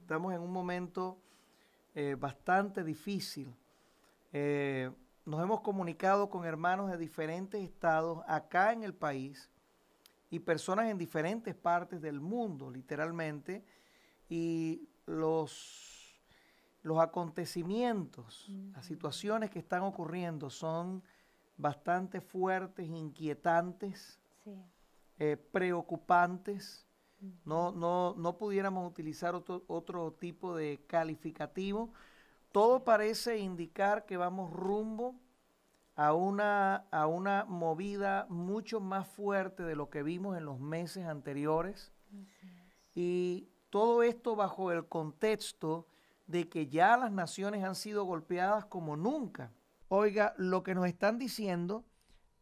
Estamos en un momento bastante difícil. Nos hemos comunicado con hermanos de diferentes estados acá en el país y personas en diferentes partes del mundo, literalmente, y los acontecimientos, las situaciones que están ocurriendo son bastante fuertes, inquietantes, Sí. preocupantes. No pudiéramos utilizar otro tipo de calificativo. Todo parece indicar que vamos rumbo a una movida mucho más fuerte de lo que vimos en los meses anteriores. Así es. Y todo esto bajo el contexto de que ya las naciones han sido golpeadas como nunca. Oiga, lo que nos están diciendo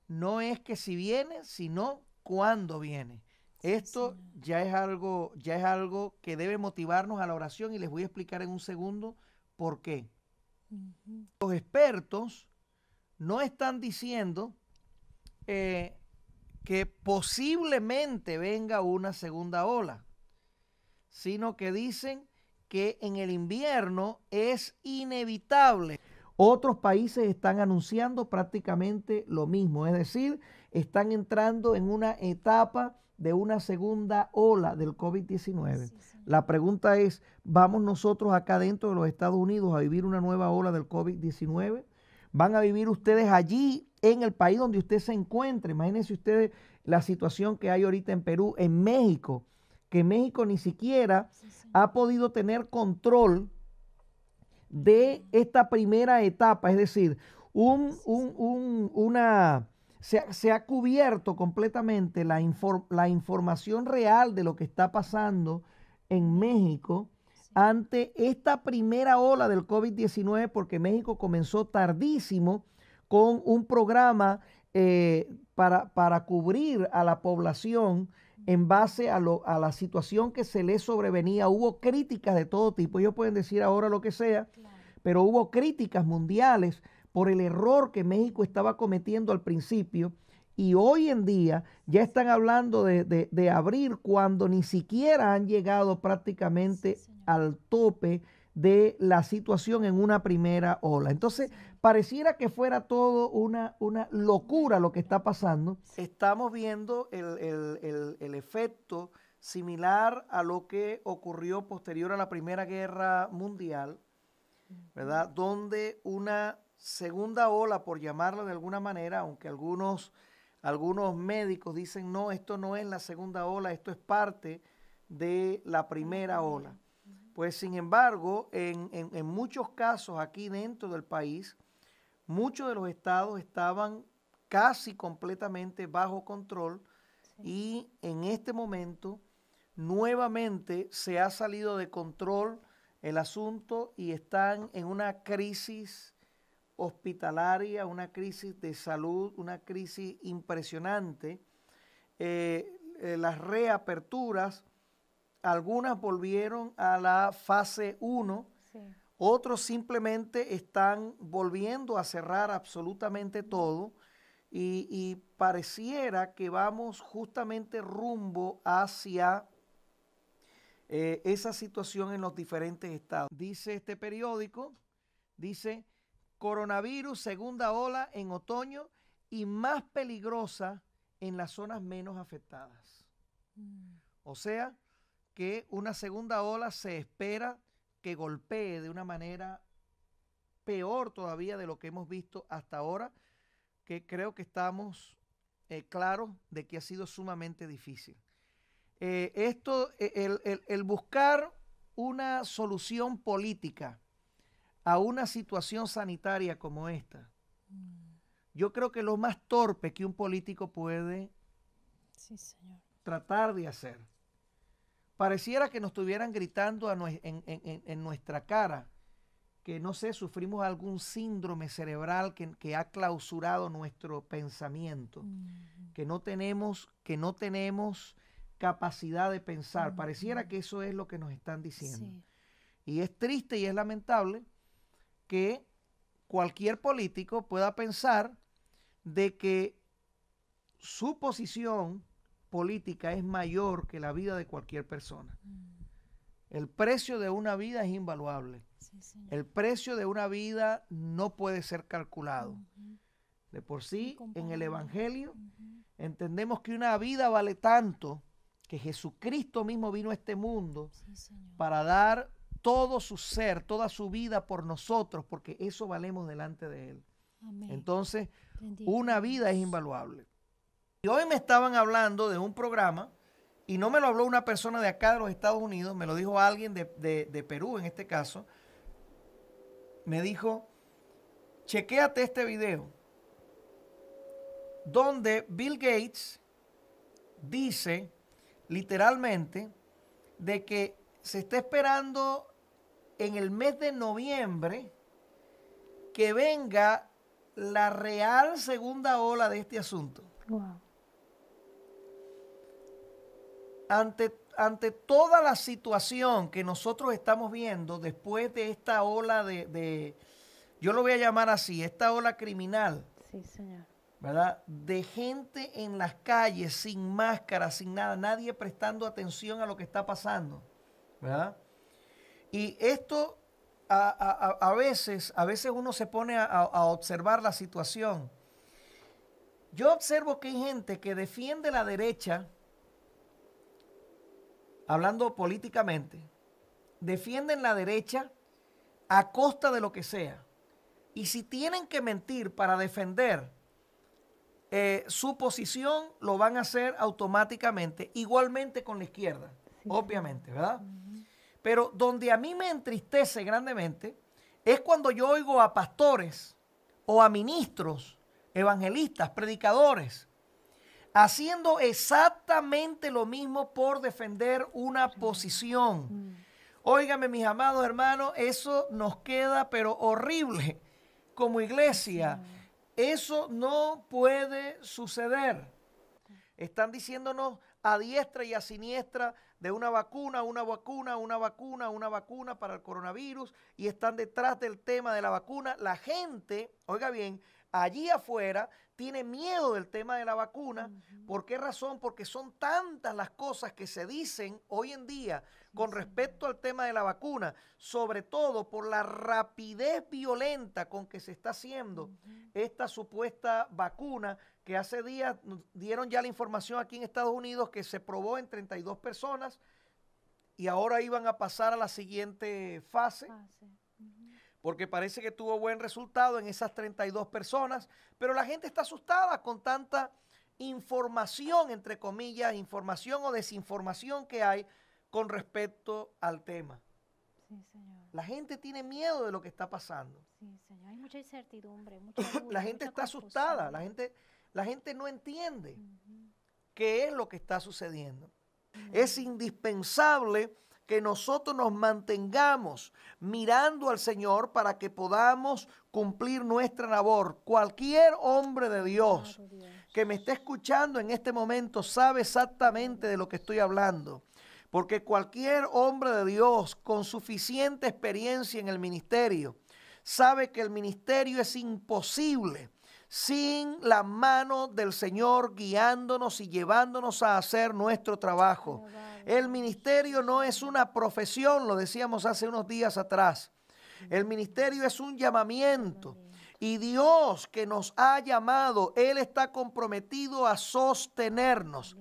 no es que si viene, sino cuándo viene. Esto ya es algo que debe motivarnos a la oración y les voy a explicar en un segundo por qué. Los expertos no están diciendo que posiblemente venga una segunda ola, sino que dicen que en el invierno es inevitable. Otros países están anunciando prácticamente lo mismo, es decir, están entrando en una etapa de una segunda ola del COVID-19. Sí, la pregunta es, ¿vamos nosotros acá dentro de los Estados Unidos a vivir una nueva ola del COVID-19? ¿Van a vivir ustedes allí en el país donde usted se encuentre? Imagínense ustedes la situación que hay ahorita en Perú, en México, que México ni siquiera ha podido tener control de esta primera etapa, es decir, se ha cubierto completamente la información real de lo que está pasando en México ante esta primera ola del COVID-19, porque México comenzó tardísimo con un programa para cubrir a la población en base a la situación que se les sobrevenía. Hubo críticas de todo tipo, ellos pueden decir ahora lo que sea, claro, pero hubo críticas mundiales por el error que México estaba cometiendo al principio, y hoy en día ya están hablando de abrir cuando ni siquiera han llegado prácticamente al tope de la situación en una primera ola. Entonces, pareciera que fuera todo una locura lo que está pasando. Estamos viendo el efecto similar a lo que ocurrió posterior a la Primera Guerra Mundial, ¿verdad? Donde una segunda ola, por llamarla de alguna manera, aunque algunos médicos dicen, no, esto no es la segunda ola, esto es parte de la primera ola. Pues sin embargo, en muchos casos aquí dentro del país, muchos de los estados estaban casi completamente bajo control, y en este momento nuevamente se ha salido de control el asunto y están en una crisis hospitalaria, una crisis de salud, una crisis impresionante. Las reaperturas, algunas volvieron a la fase 1, sí, otros simplemente están volviendo a cerrar absolutamente todo, y pareciera que vamos justamente rumbo hacia esa situación en los diferentes estados. Dice este periódico, dice, coronavirus, segunda ola en otoño y más peligrosa en las zonas menos afectadas. O sea, que una segunda ola se espera que golpee de una manera peor todavía de lo que hemos visto hasta ahora, que creo que estamos claros de que ha sido sumamente difícil. El buscar una solución política a una situación sanitaria como esta, yo creo que lo más torpe que un político puede tratar de hacer. Pareciera que nos estuvieran gritando en nuestra cara que, no sé, sufrimos algún síndrome cerebral que ha clausurado nuestro pensamiento, que no tenemos capacidad de pensar. Pareciera que eso es lo que nos están diciendo. Sí. Y es triste y es lamentable que cualquier político pueda pensar de que su posición política es mayor que la vida de cualquier persona. El precio de una vida es invaluable. Sí, Señor. El precio de una vida no puede ser calculado. De por sí, en el Evangelio, entendemos que una vida vale tanto que Jesucristo mismo vino a este mundo Sí, Señor. para dar todo su ser, toda su vida por nosotros, porque eso valemos delante de Él. Amén. Entonces, Bendito una vida es Dios. invaluable. Y hoy me estaban hablando de un programa, y no me lo habló una persona de acá de los Estados Unidos, me lo dijo alguien de Perú en este caso. Me dijo, chequéate este video, donde Bill Gates dice literalmente de que se está esperando en el mes de noviembre que venga la real segunda ola de este asunto. Wow. Ante toda la situación que nosotros estamos viendo después de esta ola yo lo voy a llamar así, esta ola criminal, Sí, Señor. ¿verdad? De gente en las calles sin máscara, sin nada, nadie prestando atención a lo que está pasando, ¿verdad? Y esto a veces uno se pone a observar la situación. Yo observo que hay gente que defiende la derecha, hablando políticamente, defienden la derecha a costa de lo que sea. Y si tienen que mentir para defender su posición, lo van a hacer automáticamente, igualmente con la izquierda, Sí, obviamente, ¿verdad? Pero donde a mí me entristece grandemente es cuando yo oigo a pastores o a ministros, evangelistas, predicadores, haciendo exactamente lo mismo por defender una posición. Óigame, mis amados hermanos, eso nos queda pero horrible como iglesia. Eso no puede suceder. Están diciéndonos a diestra y a siniestra de una vacuna para el coronavirus, y están detrás del tema de la vacuna. La gente, oiga bien, allí afuera tiene miedo del tema de la vacuna. ¿Por qué razón? Porque son tantas las cosas que se dicen hoy en día con respecto al tema de la vacuna, sobre todo por la rapidez violenta con que se está haciendo esta supuesta vacuna, que hace días dieron ya la información aquí en Estados Unidos que se probó en 32 personas y ahora iban a pasar a la siguiente fase. Porque parece que tuvo buen resultado en esas 32 personas, pero la gente está asustada con tanta información, entre comillas, información o desinformación que hay con respecto al tema. Sí, Señor. La gente tiene miedo de lo que está pasando. Sí, Señor. Hay mucha incertidumbre, mucha duda, La gente mucha está confusión. asustada, la gente no entiende qué es lo que está sucediendo. Es indispensable que nosotros nos mantengamos mirando al Señor para que podamos cumplir nuestra labor. Cualquier hombre de Dios Claro, Dios. que me esté escuchando en este momento sabe exactamente de lo que estoy hablando. Porque cualquier hombre de Dios con suficiente experiencia en el ministerio sabe que el ministerio es imposible sin la mano del Señor guiándonos y llevándonos a hacer nuestro trabajo. El ministerio no es una profesión, lo decíamos hace unos días atrás. El ministerio es un llamamiento. Y Dios que nos ha llamado, Él está comprometido a sostenernos.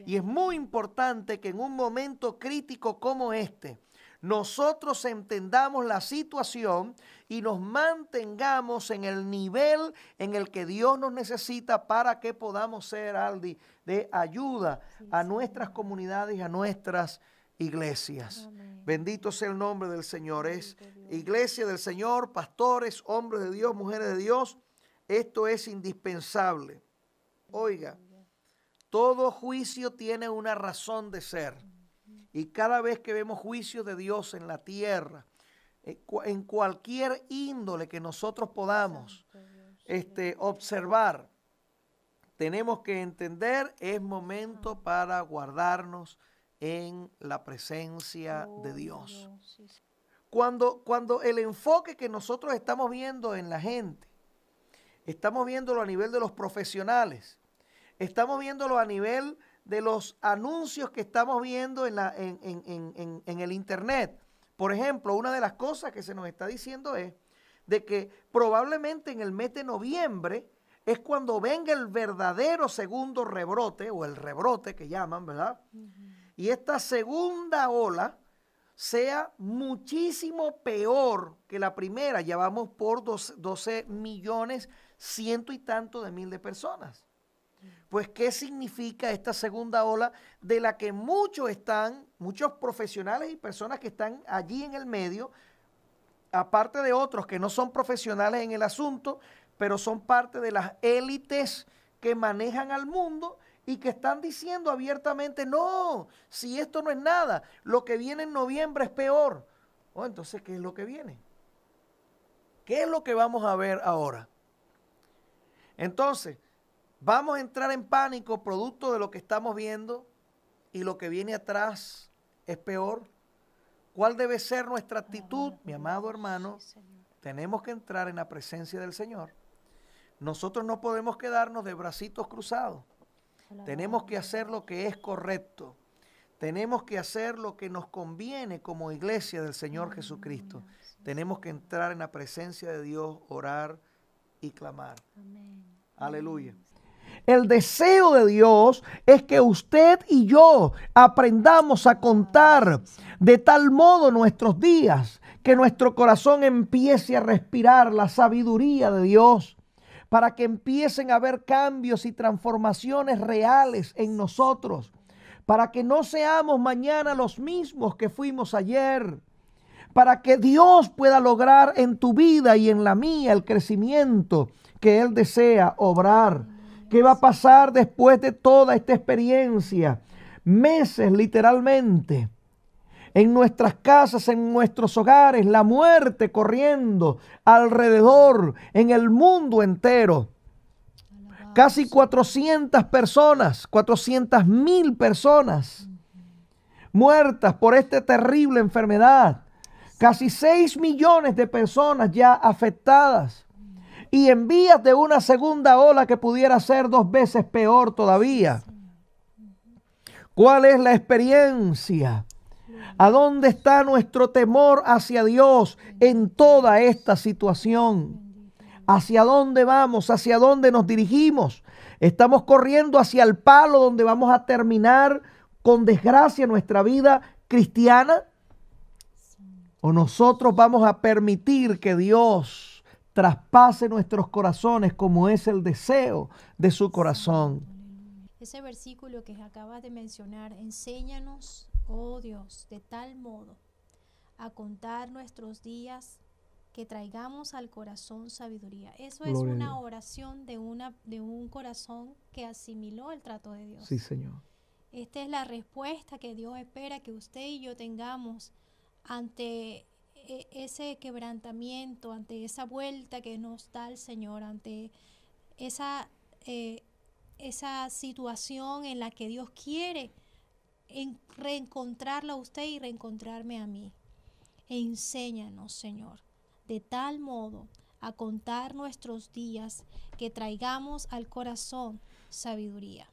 Y es muy importante que en un momento crítico como este, nosotros entendamos la situación y nos mantengamos en el nivel en el que Dios nos necesita para que podamos ser, Aldi, de ayuda a nuestras comunidades y a nuestras iglesias. Amén. Bendito sea el nombre del Señor. Es Bendito Dios. iglesia del Señor, pastores, hombres de Dios, mujeres de Dios. Esto es indispensable. Oiga, todo juicio tiene una razón de ser. Y cada vez que vemos juicios de Dios en la tierra, en cualquier índole que nosotros podamos observar, tenemos que entender, es momento para guardarnos en la presencia de Dios. Cuando el enfoque que nosotros estamos viendo en la gente, estamos viéndolo a nivel de los profesionales, estamos viéndolo a nivel de los anuncios que estamos viendo en el internet. Por ejemplo, una de las cosas que se nos está diciendo es de que probablemente en el mes de noviembre es cuando venga el verdadero segundo rebrote, o el rebrote que llaman, ¿verdad? Y esta segunda ola sea muchísimo peor que la primera. Ya vamos por 12 millones, ciento y tanto de mil de personas. Pues, ¿qué significa esta segunda ola de la que muchos profesionales y personas que están allí en el medio, aparte de otros que no son profesionales en el asunto, pero son parte de las élites que manejan al mundo y que están diciendo abiertamente, no, si esto no es nada, lo que viene en noviembre es peor? Oh, entonces, ¿qué es lo que viene? ¿Qué es lo que vamos a ver ahora? Entonces, vamos a entrar en pánico producto de lo que estamos viendo y lo que viene atrás es peor. ¿Cuál debe ser nuestra actitud, mi amado hermano? Tenemos que entrar en la presencia del Señor. Nosotros no podemos quedarnos de bracitos cruzados. Tenemos que hacer lo que es correcto. Tenemos que hacer lo que nos conviene como iglesia del Señor Jesucristo. Tenemos que entrar en la presencia de Dios, orar y clamar. Aleluya. El deseo de Dios es que usted y yo aprendamos a contar de tal modo nuestros días, que nuestro corazón empiece a respirar la sabiduría de Dios, para que empiecen a haber cambios y transformaciones reales en nosotros, para que no seamos mañana los mismos que fuimos ayer, para que Dios pueda lograr en tu vida y en la mía el crecimiento que Él desea obrar. ¿Qué va a pasar después de toda esta experiencia? Meses literalmente, en nuestras casas, en nuestros hogares, la muerte corriendo alrededor, en el mundo entero. Casi 400 personas, 400,000 personas muertas por esta terrible enfermedad. Casi 6 millones de personas ya afectadas. Y en vías de una segunda ola que pudiera ser 2 veces peor todavía. ¿Cuál es la experiencia? ¿A dónde está nuestro temor hacia Dios en toda esta situación? ¿Hacia dónde vamos? ¿Hacia dónde nos dirigimos? ¿Estamos corriendo hacia el palo donde vamos a terminar con desgracia nuestra vida cristiana? ¿O nosotros vamos a permitir que Dios traspase nuestros corazones como es el deseo de su corazón? Ese versículo que acabas de mencionar, enséñanos, oh Dios, de tal modo a contar nuestros días que traigamos al corazón sabiduría. Eso es Gloria a una Dios. oración de un corazón que asimiló el trato de Dios. Sí, Señor. Esta es la respuesta que Dios espera que usted y yo tengamos ante ese quebrantamiento, ante esa vuelta que nos da el Señor, ante esa situación en la que Dios quiere reencontrarla a usted y reencontrarme a mí. Enséñanos, Señor, de tal modo a contar nuestros días que traigamos al corazón sabiduría.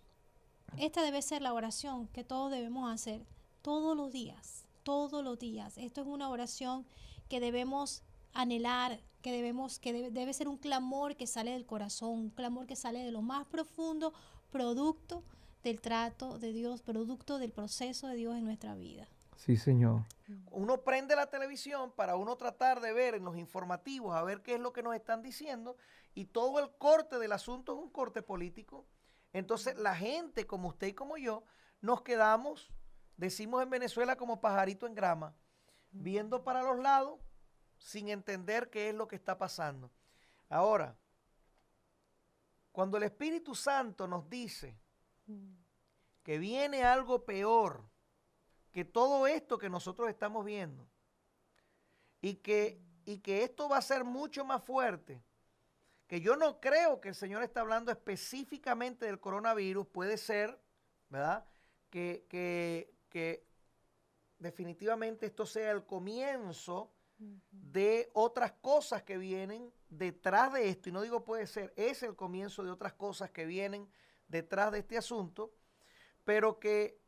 Esta debe ser la oración que todos debemos hacer todos los días, todos los días. Esto es una oración que debemos anhelar, que debe ser un clamor que sale del corazón, un clamor que sale de lo más profundo, producto del trato de Dios, producto del proceso de Dios en nuestra vida. Sí, Señor. Uno prende la televisión para uno tratar de ver en los informativos, a ver qué es lo que nos están diciendo, y todo el corte del asunto es un corte político. Entonces la gente como usted y como yo nos quedamos, decimos en Venezuela, como pajarito en grama, viendo para los lados sin entender qué es lo que está pasando. Ahora, cuando el Espíritu Santo nos dice que viene algo peor que todo esto que nosotros estamos viendo, y que esto va a ser mucho más fuerte, que yo no creo que el Señor está hablando específicamente del coronavirus, puede ser, ¿verdad?, que definitivamente esto sea el comienzo de otras cosas que vienen detrás de esto, y no digo puede ser, es el comienzo de otras cosas que vienen detrás de este asunto, pero que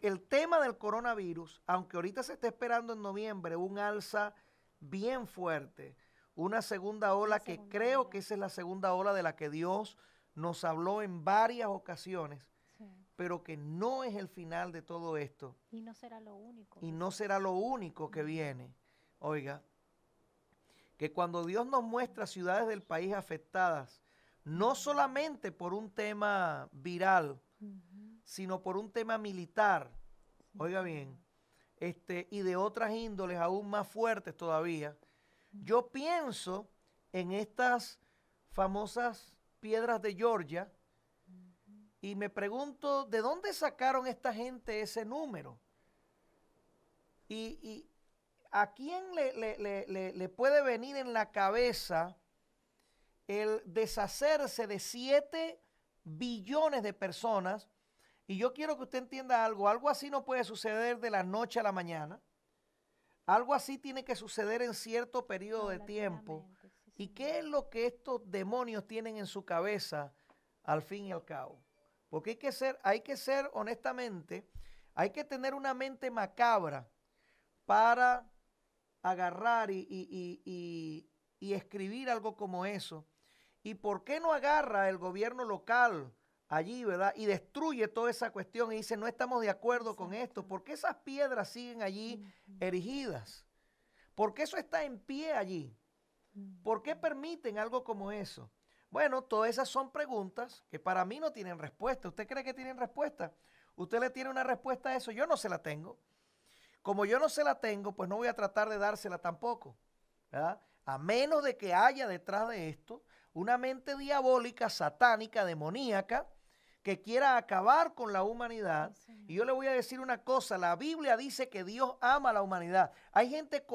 el tema del coronavirus, aunque ahorita se está esperando en noviembre un alza bien fuerte, una segunda ola que segunda creo ola. que esa es la segunda ola de la que Dios nos habló en varias ocasiones, Sí. pero que no es el final de todo esto Y no será lo único. y que no se- será lo único que viene. Oiga, que cuando Dios nos muestra ciudades del país afectadas, no solamente por un tema viral, Ujú. sino por un tema militar, Sí, oiga Señor. bien, y de otras índoles aún más fuertes todavía, yo pienso en estas famosas piedras de Georgia y me pregunto, ¿de dónde sacaron esta gente ese número? Y ¿a quién le puede venir en la cabeza el deshacerse de 7 billones de personas? Y yo quiero que usted entienda algo así no puede suceder de la noche a la mañana. Algo así tiene que suceder en cierto periodo de tiempo. Paulatinamente, sí, ¿Y Señor. qué es lo que estos demonios tienen en su cabeza al fin y al cabo? Porque hay que ser honestamente, hay que tener una mente macabra para agarrar y escribir algo como eso. ¿Y por qué no agarra el gobierno local allí, verdad? Y destruye toda esa cuestión y dice, no estamos de acuerdo con esto. Exacto. ¿Por qué esas piedras siguen allí Ujú. erigidas? ¿Por qué eso está en pie allí? ¿Por qué permiten algo como eso? Bueno, todas esas son preguntas que para mí no tienen respuesta. ¿Usted cree que tienen respuesta? ¿Usted le tiene una respuesta a eso? Yo no se la tengo. Como yo no se la tengo, pues no voy a tratar de dársela tampoco, ¿verdad? A menos de que haya detrás de esto una mente diabólica, satánica, demoníaca, que quiera acabar con la humanidad. Sí, Señor. Y yo le voy a decir una cosa, la Biblia dice que Dios ama a la humanidad. Hay gente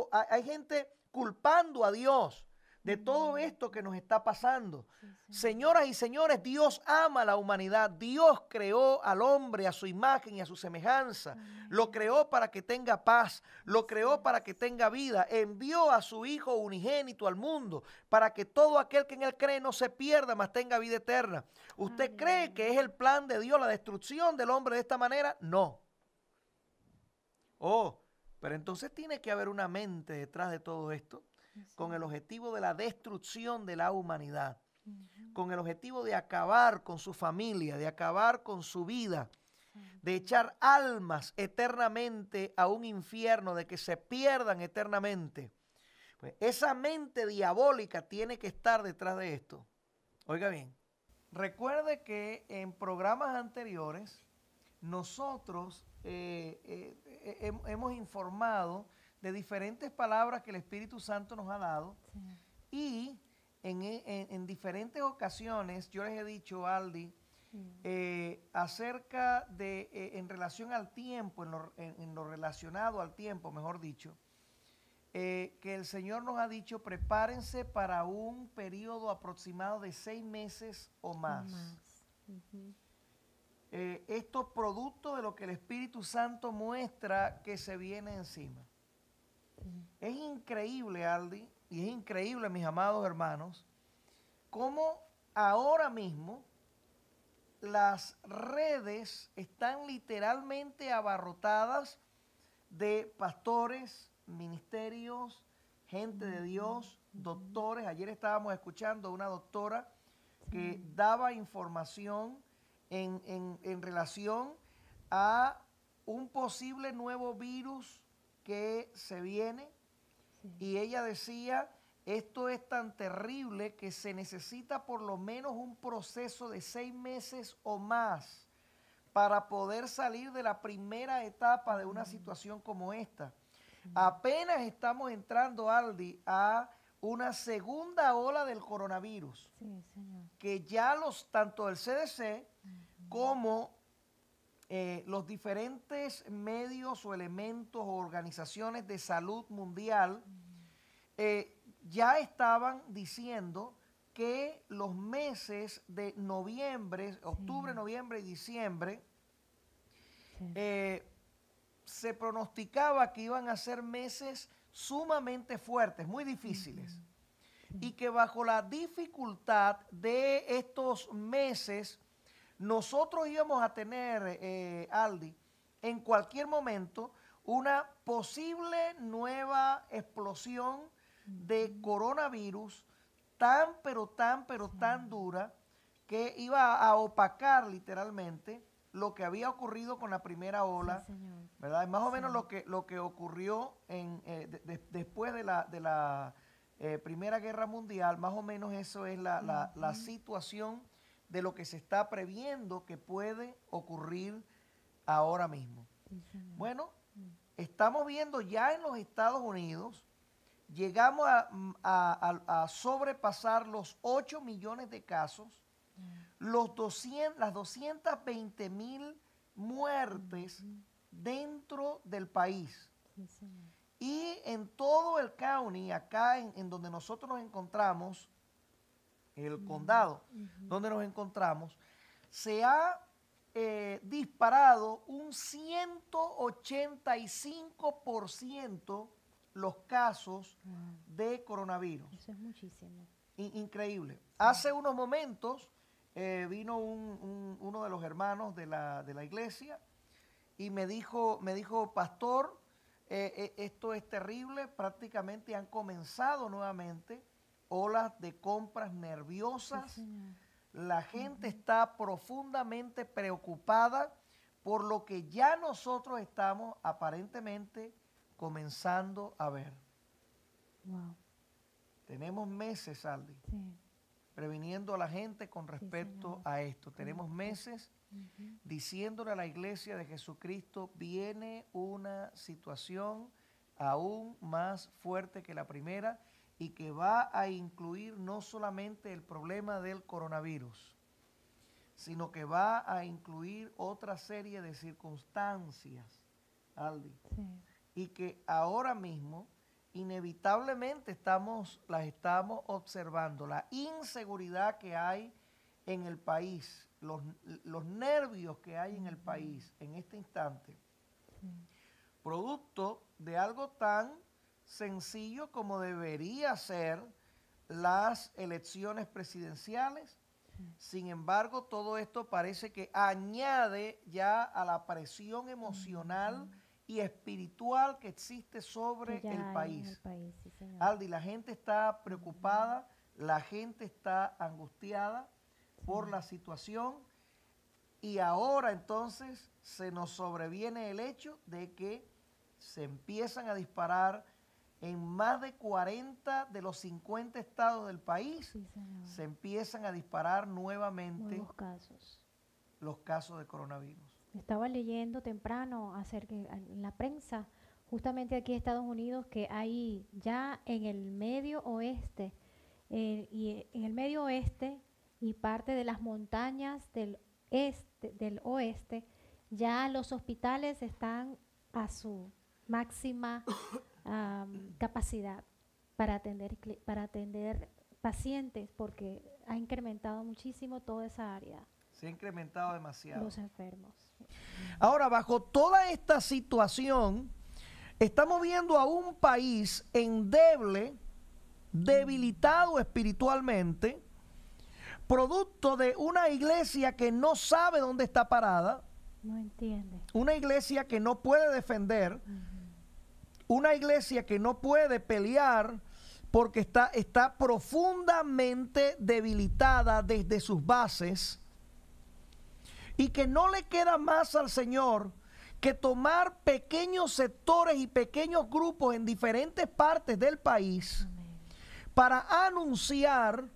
culpando a Dios de todo esto que nos está pasando. Sí, Señor. Señoras y señores, Dios ama a la humanidad. Dios creó al hombre a su imagen y a su semejanza. Lo creó para que tenga paz. Lo creó para que tenga vida. Envió a su Hijo unigénito al mundo para que todo aquel que en él cree no se pierda, mas tenga vida eterna. ¿Usted cree que es el plan de Dios la destrucción del hombre de esta manera? No. Oh, pero entonces tiene que haber una mente detrás de todo esto con el objetivo de la destrucción de la humanidad, con el objetivo de acabar con su familia, de acabar con su vida, de echar almas eternamente a un infierno, de que se pierdan eternamente. Pues esa mente diabólica tiene que estar detrás de esto. Oiga bien, recuerde que en programas anteriores nosotros hemos informado de diferentes palabras que el Espíritu Santo nos ha dado y en diferentes ocasiones yo les he dicho, Aldi, acerca de, en relación al tiempo, en lo relacionado al tiempo, mejor dicho, que el Señor nos ha dicho, prepárense para un periodo aproximado de 6 meses o más. Esto es producto de lo que el Espíritu Santo muestra que se viene encima. Es increíble, Aldi, y es increíble, mis amados hermanos, cómo ahora mismo las redes están literalmente abarrotadas de pastores, ministerios, gente de Dios, doctores. Ayer estábamos escuchando a una doctora que daba información en relación a un posible nuevo virus que se viene, y ella decía, esto es tan terrible que se necesita por lo menos un proceso de 6 meses o más para poder salir de la primera etapa de una situación como esta. Apenas estamos entrando, Aldi, a una segunda ola del coronavirus, Sí, Señor. que ya tanto el CDC como los diferentes medios o elementos o organizaciones de salud mundial ya estaban diciendo que los meses de noviembre, octubre, noviembre y diciembre, se pronosticaba que iban a ser meses sumamente fuertes, muy difíciles, y que bajo la dificultad de estos meses nosotros íbamos a tener, Aldi, en cualquier momento una posible nueva explosión de coronavirus tan dura que iba a opacar literalmente lo que había ocurrido con la primera ola, Sí, señor. ¿verdad? Es más o menos Sí. lo que ocurrió después de la Primera Guerra Mundial, más o menos eso es la situación de lo que se está previendo que puede ocurrir ahora mismo. Sí, señor. Bueno, estamos viendo ya en los Estados Unidos, llegamos a sobrepasar los 8 millones de casos, las 220,000 muertes dentro del país. Sí, señor. Y en todo el county, acá en donde nosotros nos encontramos, el condado donde nos encontramos, se ha disparado un 185% los casos de coronavirus. Eso es muchísimo. Increíble. Hace unos momentos vino uno de los hermanos de la iglesia y me dijo, pastor, esto es terrible, prácticamente han comenzado nuevamente olas de compras nerviosas. Sí, señor. La gente está profundamente preocupada por lo que ya nosotros estamos aparentemente comenzando a ver. Wow. Tenemos meses, Aldi, Sí. previniendo a la gente con respecto señor. a esto. Tenemos meses diciéndole a la iglesia de Jesucristo, viene una situación aún más fuerte que la primera y que va a incluir no solamente el problema del coronavirus, sino que va a incluir otra serie de circunstancias, Aldi, Sí. y que ahora mismo inevitablemente las estamos observando, la inseguridad que hay en el país, los nervios que hay en el país en este instante, producto de algo tan sencillo como debería ser las elecciones presidenciales. Sin embargo, todo esto parece que añade ya a la presión emocional y espiritual que existe sobre Que ya hay el en país. el país, sí, señor. Aldi, la gente está preocupada, la gente está angustiada por la situación y ahora entonces se nos sobreviene el hecho de que se empiezan a disparar en más de 40 de los 50 estados del país, Sí, señor. se empiezan a disparar nuevamente Nuevos casos. los casos de coronavirus. Estaba leyendo temprano acerca en la prensa, justamente aquí en Estados Unidos, que hay ya en el medio oeste, y parte de las montañas del oeste, ya los hospitales están a su máxima capacidad para atender pacientes, porque ha incrementado muchísimo toda esa área, Se ha incrementado demasiado. los enfermos. Ahora, bajo toda esta situación, estamos viendo a un país endeble, debilitado espiritualmente, producto de una iglesia que no sabe dónde está parada, No entiende. una iglesia que no puede defender, una iglesia que no puede pelear porque está profundamente debilitada desde sus bases y que no le queda más al Señor que tomar pequeños sectores y pequeños grupos en diferentes partes del país para anunciar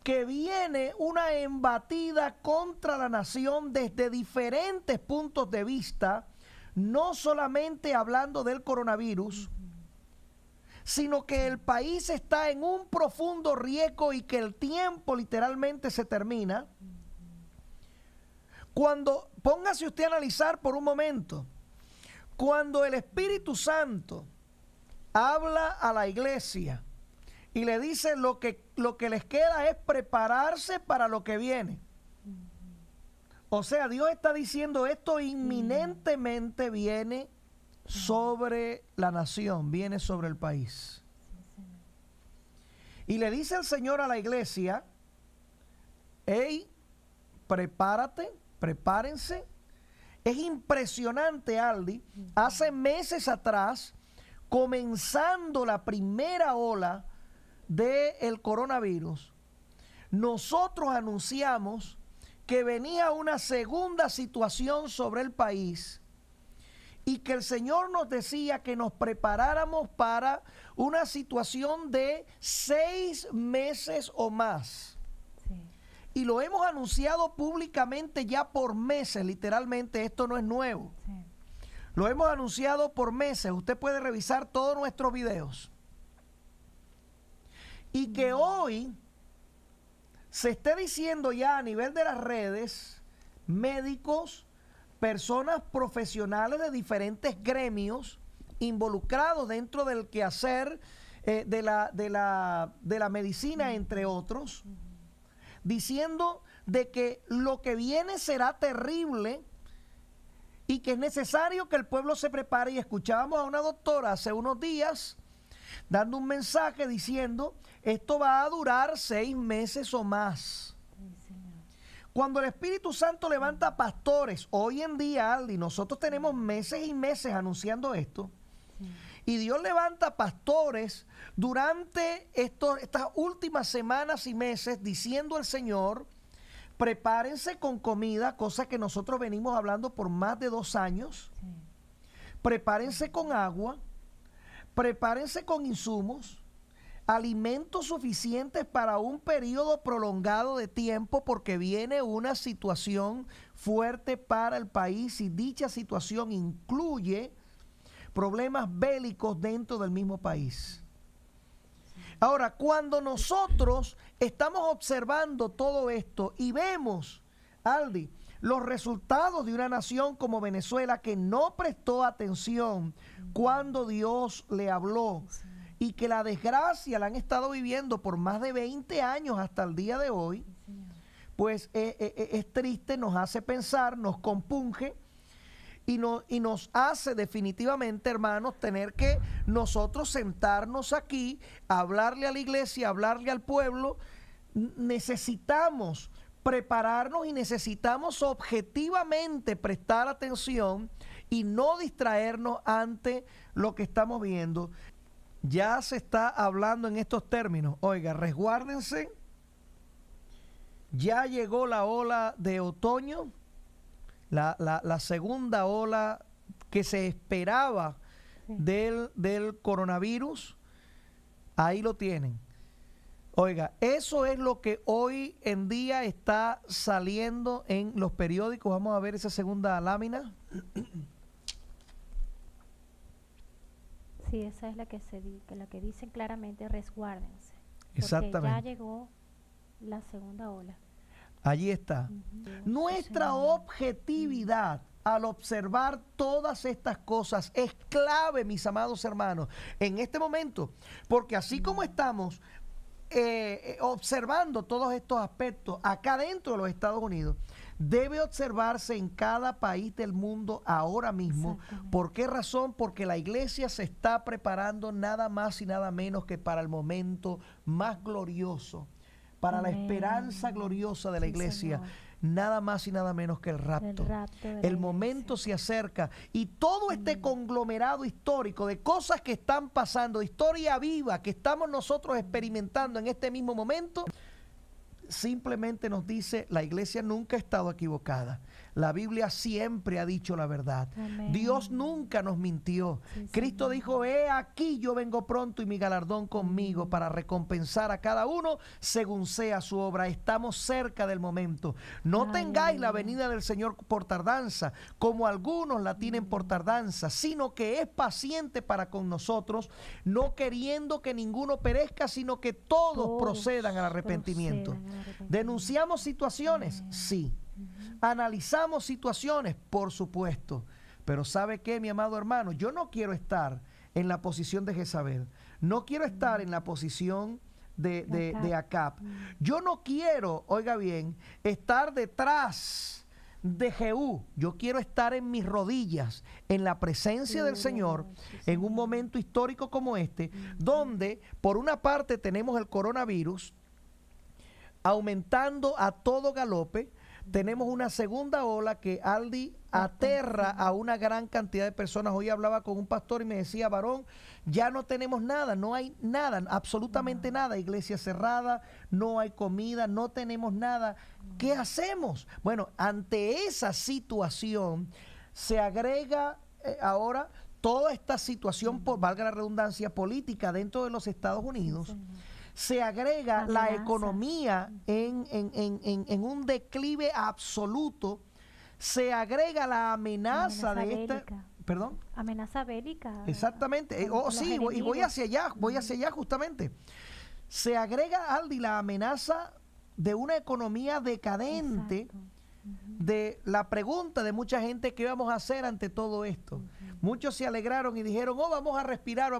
que viene una embatida contra la nación desde diferentes puntos de vista, no solamente hablando del coronavirus, sino que el país está en un profundo riesgo y que el tiempo literalmente se termina. Cuando, póngase usted a analizar por un momento, cuando el Espíritu Santo habla a la iglesia y le dice lo que les queda es prepararse para lo que viene. O sea, Dios está diciendo esto inminentemente viene sobre la nación, viene sobre el país. Y le dice el Señor a la iglesia, hey, prepárense. Es impresionante, Aldi. Hace meses atrás, comenzando la primera ola del coronavirus, nosotros anunciamos que venía una segunda situación sobre el país y que el Señor nos decía que nos preparáramos para una situación de 6 meses o más. Sí. Y lo hemos anunciado públicamente ya por meses, literalmente, esto no es nuevo. Sí. Lo hemos anunciado por meses, usted puede revisar todos nuestros videos. Y que hoy se esté diciendo ya a nivel de las redes, médicos, personas profesionales de diferentes gremios involucrados dentro del quehacer de la medicina, entre otros, diciendo de que lo que viene será terrible y que es necesario que el pueblo se prepare. Y escuchábamos a una doctora hace unos días dando un mensaje diciendo, esto va a durar 6 meses o más. Cuando el Espíritu Santo levanta pastores, hoy en día, Aldi, nosotros tenemos meses y meses anunciando esto, y Dios levanta pastores durante estas últimas semanas y meses, diciendo al Señor, prepárense con comida, cosa que nosotros venimos hablando por más de 2 años, prepárense con agua, prepárense con insumos, alimentos suficientes para un periodo prolongado de tiempo, porque viene una situación fuerte para el país y dicha situación incluye problemas bélicos dentro del mismo país. Ahora, cuando nosotros estamos observando todo esto y vemos, Aldi, los resultados de una nación como Venezuela que no prestó atención cuando Dios le habló, y que la desgracia la han estado viviendo por más de 20 años hasta el día de hoy, pues es triste, nos hace pensar, nos compunge y nos hace definitivamente, hermanos, tener que nosotros sentarnos aquí, hablarle a la iglesia, hablarle al pueblo. Necesitamos prepararnos y necesitamos objetivamente prestar atención y no distraernos ante lo que estamos viendo. Ya se está hablando en estos términos. Oiga, resguárdense. Ya llegó la ola de otoño, la segunda ola que se esperaba del coronavirus. Ahí lo tienen. Oiga, eso es lo que hoy en día está saliendo en los periódicos. Vamos a ver esa segunda lámina. Sí, esa es la que dicen claramente, resguárdense. Exactamente. Porque ya llegó la segunda ola. Allí está. Nuestra objetividad al observar todas estas cosas es clave, mis amados hermanos, en este momento, porque así como estamos observando todos estos aspectos acá dentro de los Estados Unidos, debe observarse en cada país del mundo ahora mismo. ¿Por qué razón? Porque la iglesia se está preparando nada más y nada menos que para el momento más glorioso, para la esperanza gloriosa de la iglesia. Señor. Nada más y nada menos que el rapto. El momento se acerca y todo este conglomerado histórico de cosas que están pasando, de historia viva que estamos nosotros experimentando en este mismo momento, simplemente nos dice, la iglesia nunca ha estado equivocada. La Biblia siempre ha dicho la verdad. Amén. Dios nunca nos mintió. Sí, Cristo Señor. dijo, he aquí yo vengo pronto y mi galardón conmigo para recompensar a cada uno según sea su obra. Estamos cerca del momento. No tengáis la venida del Señor por tardanza, como algunos la tienen por tardanza, sino que es paciente para con nosotros, no queriendo que ninguno perezca, sino que todos procedan al arrepentimiento. ¿Denunciamos situaciones? Sí. ¿Analizamos situaciones? Por supuesto. Pero ¿sabe qué, mi amado hermano? Yo no quiero estar en la posición de Jezabel. No quiero estar en la posición de Acab. Yo no quiero, oiga bien, estar detrás de Jehú. Yo quiero estar en mis rodillas, en la presencia del Señor, en un momento histórico como este, donde por una parte tenemos el coronavirus aumentando a todo galope, tenemos una segunda ola que, Aldi, aterra a una gran cantidad de personas. Hoy hablaba con un pastor y me decía, varón, ya no tenemos nada, no hay nada, absolutamente nada, iglesia cerrada, no hay comida, no tenemos nada. ¿Qué hacemos? Bueno, ante esa situación se agrega ahora toda esta situación, valga la redundancia, política dentro de los Estados Unidos. Se agrega la economía en un declive absoluto. Se agrega la amenaza de esta... ¿Perdón? Amenaza bélica. Exactamente. Sí, y voy hacia allá justamente. Se agrega, Aldi, la amenaza de una economía decadente. Exacto. De la pregunta de mucha gente, ¿qué vamos a hacer ante todo esto? Muchos se alegraron y dijeron, vamos a respirar,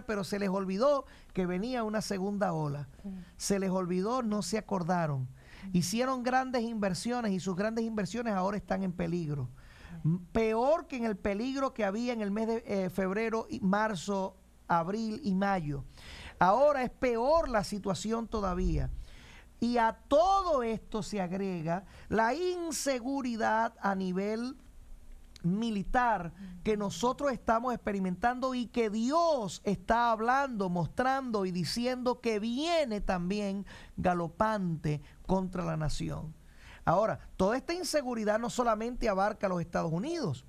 pero se les olvidó que venía una segunda ola. Se les olvidó, no se acordaron. Hicieron grandes inversiones y sus grandes inversiones ahora están en peligro. Peor que en el peligro que había en el mes de febrero, marzo, abril y mayo. Ahora es peor la situación todavía. Y a todo esto se agrega la inseguridad a nivel militar que nosotros estamos experimentando y que Dios está hablando, mostrando y diciendo que viene también galopante contra la nación. Ahora, toda esta inseguridad no solamente abarca a los Estados Unidos,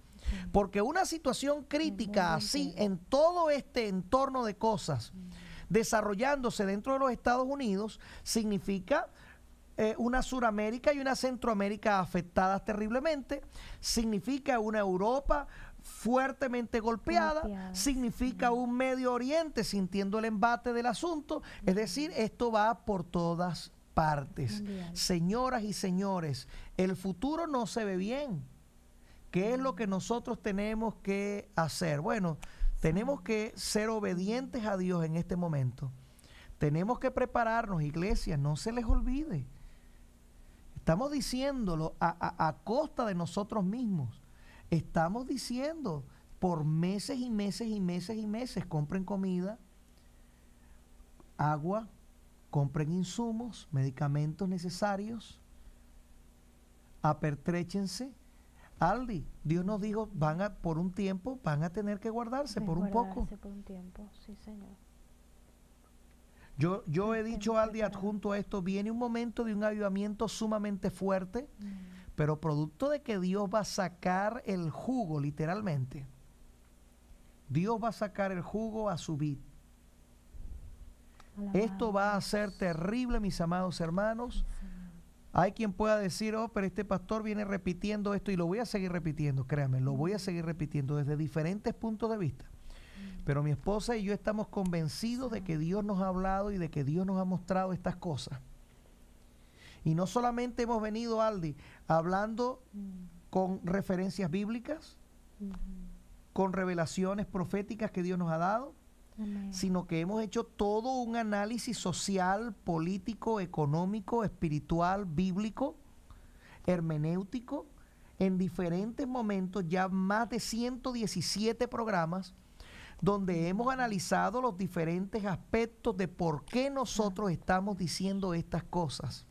porque una situación crítica así en todo este entorno de cosas desarrollándose dentro de los Estados Unidos significa una Suramérica y una Centroamérica afectadas terriblemente, significa una Europa fuertemente golpeada, significa un Medio Oriente sintiendo el embate del asunto, es decir, esto va por todas partes. Señoras y señores, el futuro no se ve bien. ¿Qué es lo que nosotros tenemos que hacer? Bueno, tenemos que ser obedientes a Dios en este momento. Tenemos que prepararnos, iglesia, no se les olvide. Estamos diciéndolo a costa de nosotros mismos. Estamos diciendo por meses y meses y meses y meses, compren comida, agua, compren insumos, medicamentos necesarios, apertréchense. Aldi, Dios nos dijo, por un tiempo, van a tener que guardarse por un poco. Por un tiempo, sí, Señor. Yo he dicho, Aldi, adjunto a esto, viene un momento de un avivamiento sumamente fuerte, pero producto de que Dios va a sacar el jugo, literalmente. Dios va a sacar el jugo a su vid. Esto va a ser terrible, mis amados hermanos. Hay quien pueda decir, pero este pastor viene repitiendo esto, y lo voy a seguir repitiendo, créanme, lo voy a seguir repitiendo desde diferentes puntos de vista. Pero mi esposa y yo estamos convencidos de que Dios nos ha hablado y de que Dios nos ha mostrado estas cosas. Y no solamente hemos venido, Aldi, hablando con referencias bíblicas, con revelaciones proféticas que Dios nos ha dado, sino que hemos hecho todo un análisis social, político, económico, espiritual, bíblico, hermenéutico, en diferentes momentos, ya más de 117 programas, donde hemos analizado los diferentes aspectos de por qué nosotros estamos diciendo estas cosas.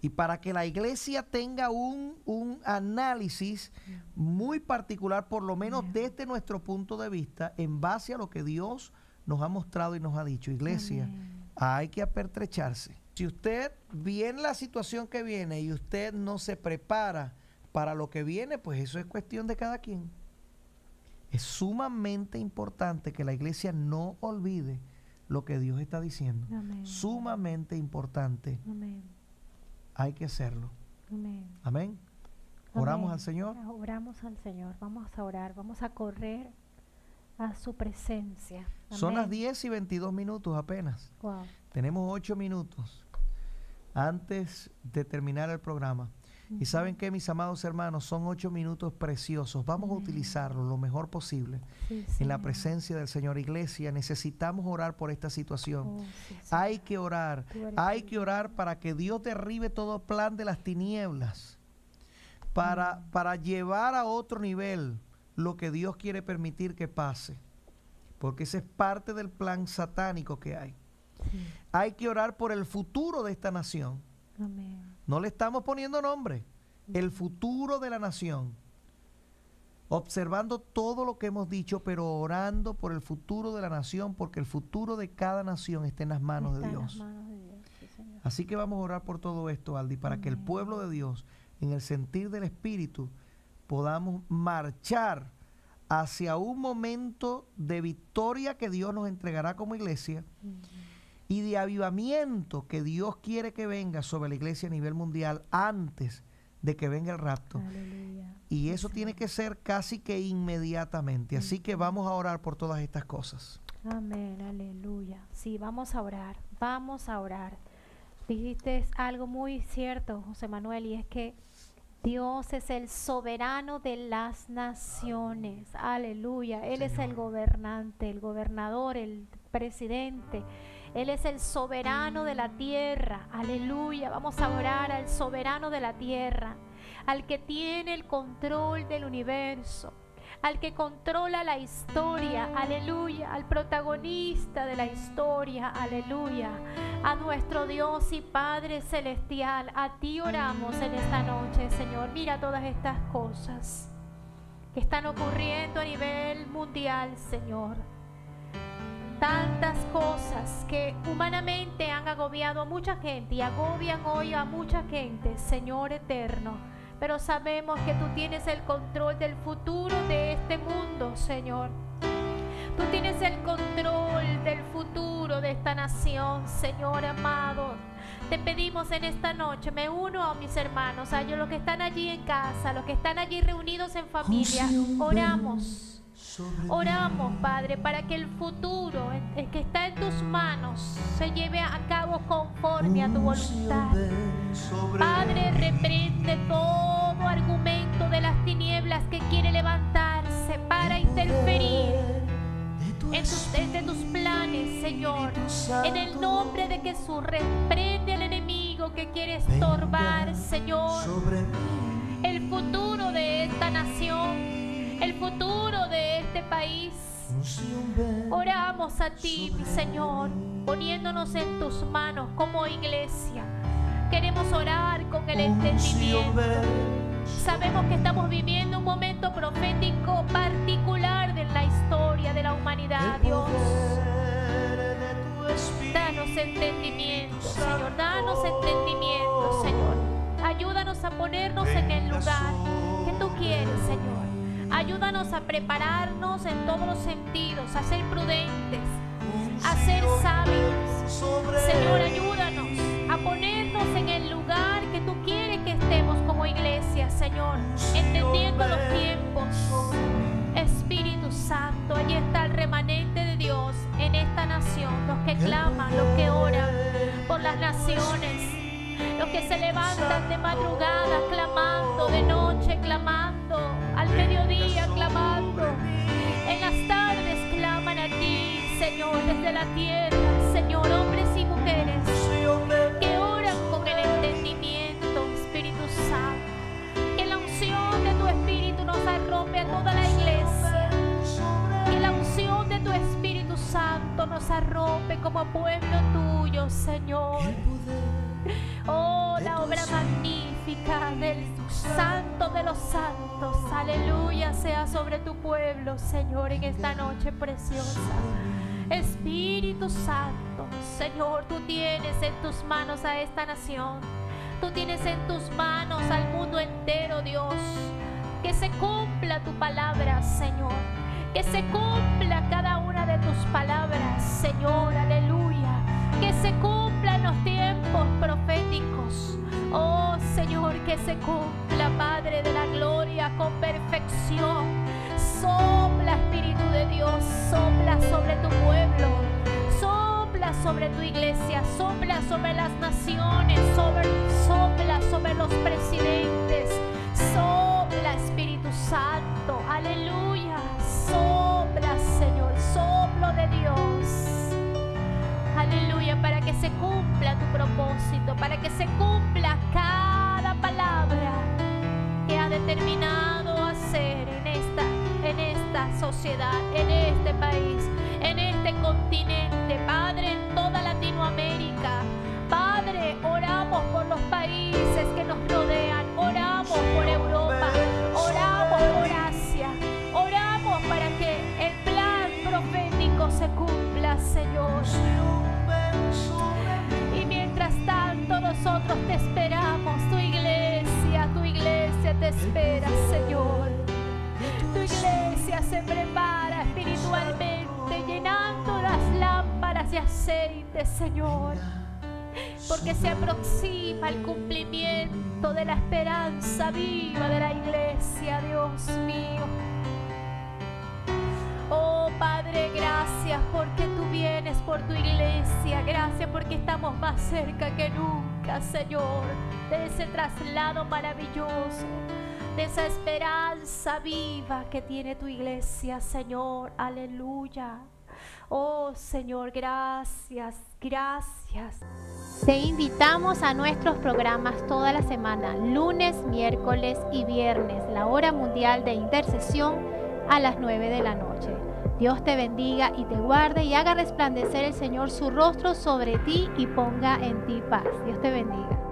Y para que la iglesia tenga un análisis muy particular, por lo menos desde nuestro punto de vista, en base a lo que Dios nos ha mostrado y nos ha dicho. Iglesia, hay que apertrecharse. Si usted viene la situación que viene y usted no se prepara para lo que viene, pues eso es cuestión de cada quien. Es sumamente importante que la iglesia no olvide lo que Dios está diciendo. Sumamente importante. Hay que hacerlo. Amén. Oramos al Señor. Oramos al Señor. Vamos a orar. Vamos a correr a su presencia. Son las 10:22 apenas. Wow. Tenemos 8 minutos antes de terminar el programa. Y ¿saben qué, mis amados hermanos? Son 8 minutos preciosos. Vamos a utilizarlos lo mejor posible en la presencia del Señor. Iglesia, necesitamos orar por esta situación. Hay que orar. Hay que orar para que Dios derribe todo plan de las tinieblas. Para llevar a otro nivel lo que Dios quiere permitir que pase. Porque ese es parte del plan satánico que hay. Hay que orar por el futuro de esta nación. no le estamos poniendo nombre, el futuro de la nación, observando todo lo que hemos dicho, pero orando por el futuro de la nación, porque el futuro de cada nación está en las manos de Dios. Así que vamos a orar por todo esto, Aldi, para que el pueblo de Dios, en el sentir del Espíritu, podamos marchar hacia un momento de victoria que Dios nos entregará como iglesia y de avivamiento que Dios quiere que venga sobre la iglesia a nivel mundial antes de que venga el rapto. Aleluya. Y eso tiene que ser casi que inmediatamente. Así que vamos a orar por todas estas cosas. Amén, aleluya. Sí, vamos a orar, vamos a orar. Dijiste algo muy cierto, José Manuel, y es que Dios es el soberano de las naciones. Aleluya. Él es el gobernante, el gobernador, el presidente. Él es el soberano de la tierra. Aleluya. Vamos a orar al soberano de la tierra, al que tiene el control del universo, al que controla la historia, aleluya, al protagonista de la historia, aleluya, a nuestro Dios y Padre celestial. A ti oramos en esta noche, Señor. Mira todas estas cosas que están ocurriendo a nivel mundial, Señor. Tantas cosas que humanamente han agobiado a mucha gente y agobian hoy a mucha gente, Señor eterno. Pero sabemos que tú tienes el control del futuro de este mundo, Señor. Tú tienes el control del futuro de esta nación, Señor amado. Te pedimos en esta noche, me uno a mis hermanos, a ellos los que están allí en casa, los que están allí reunidos en familia. Oramos, Padre, para que el futuro que está en tus manos se lleve a cabo conforme a tu voluntad. Padre, reprende todo argumento de las tinieblas que quiere levantarse para interferir en tus planes, Señor. En el nombre de Jesús, reprende al enemigo que quiere estorbar, Señor, el futuro de esta nación, el futuro de este país. Oramos a ti, mi Señor, poniéndonos en tus manos como iglesia. Queremos orar con el entendimiento. Sabemos que estamos viviendo un momento profético particular de la historia de la humanidad, Dios. Danos entendimiento, Señor, danos entendimiento, Señor. Ayúdanos a ponernos en el lugar que tú quieres, Señor. Ayúdanos a prepararnos en todos los sentidos, a ser prudentes, a ser sabios. Señor, ayúdanos a ponernos en el lugar que tú quieres que estemos como iglesia, Señor, entendiendo los tiempos. Espíritu Santo, allí está el remanente de Dios en esta nación, los que claman, los que oran por las naciones, los que se levantan de madrugada clamando, de noche clamando, al mediodía clamando, en las tardes claman a ti, Señor, desde la tierra, Señor, hombres y mujeres que oran con el entendimiento, Espíritu Santo. Que la unción de tu Espíritu nos arrope a toda la iglesia. Que la unción de tu Espíritu Santo nos arrope como pueblo tuyo, Señor. Oh, la obra magnífica del Santo de los Santos, aleluya, sea sobre tu pueblo, Señor, en esta noche preciosa. Espíritu Santo, Señor, tú tienes en tus manos a esta nación. Tú tienes en tus manos al mundo entero, Dios. Que se cumpla tu palabra, Señor. Que se cumpla cada una de tus palabras, Señor, aleluya. Que se cumplan los tiempos proféticos. Oh, Señor, que se cumpla, Padre de la gloria, con perfección. Sopla, Espíritu de Dios, sopla sobre tu pueblo, sopla sobre tu iglesia, sopla sobre las naciones, sopla sobre los presidentes, sopla, Espíritu Santo, aleluya, sopla, Señor, soplo de Dios, aleluya, para que se cumpla tu propósito, para que se cumpla cada palabra que ha determinado hacer en esta sociedad, en este país, en este continente, Padre, en toda Latinoamérica. Padre, oramos por los países Señor. Y mientras tanto nosotros te esperamos, tu iglesia te espera, Señor. Tu iglesia se prepara espiritualmente, llenando las lámparas de aceite, Señor. Porque se aproxima el cumplimiento de la esperanza viva de la iglesia, Dios mío. Oh Padre, gracias porque tú vienes por tu iglesia. Gracias porque estamos más cerca que nunca, Señor, de ese traslado maravilloso, de esa esperanza viva que tiene tu iglesia, Señor. Aleluya. Oh Señor, gracias, gracias. Te invitamos a nuestros programas toda la semana, lunes, miércoles y viernes, la hora mundial de intercesión a las 9 de la noche. Dios te bendiga y te guarde y haga resplandecer el Señor su rostro sobre ti y ponga en ti paz. Dios te bendiga.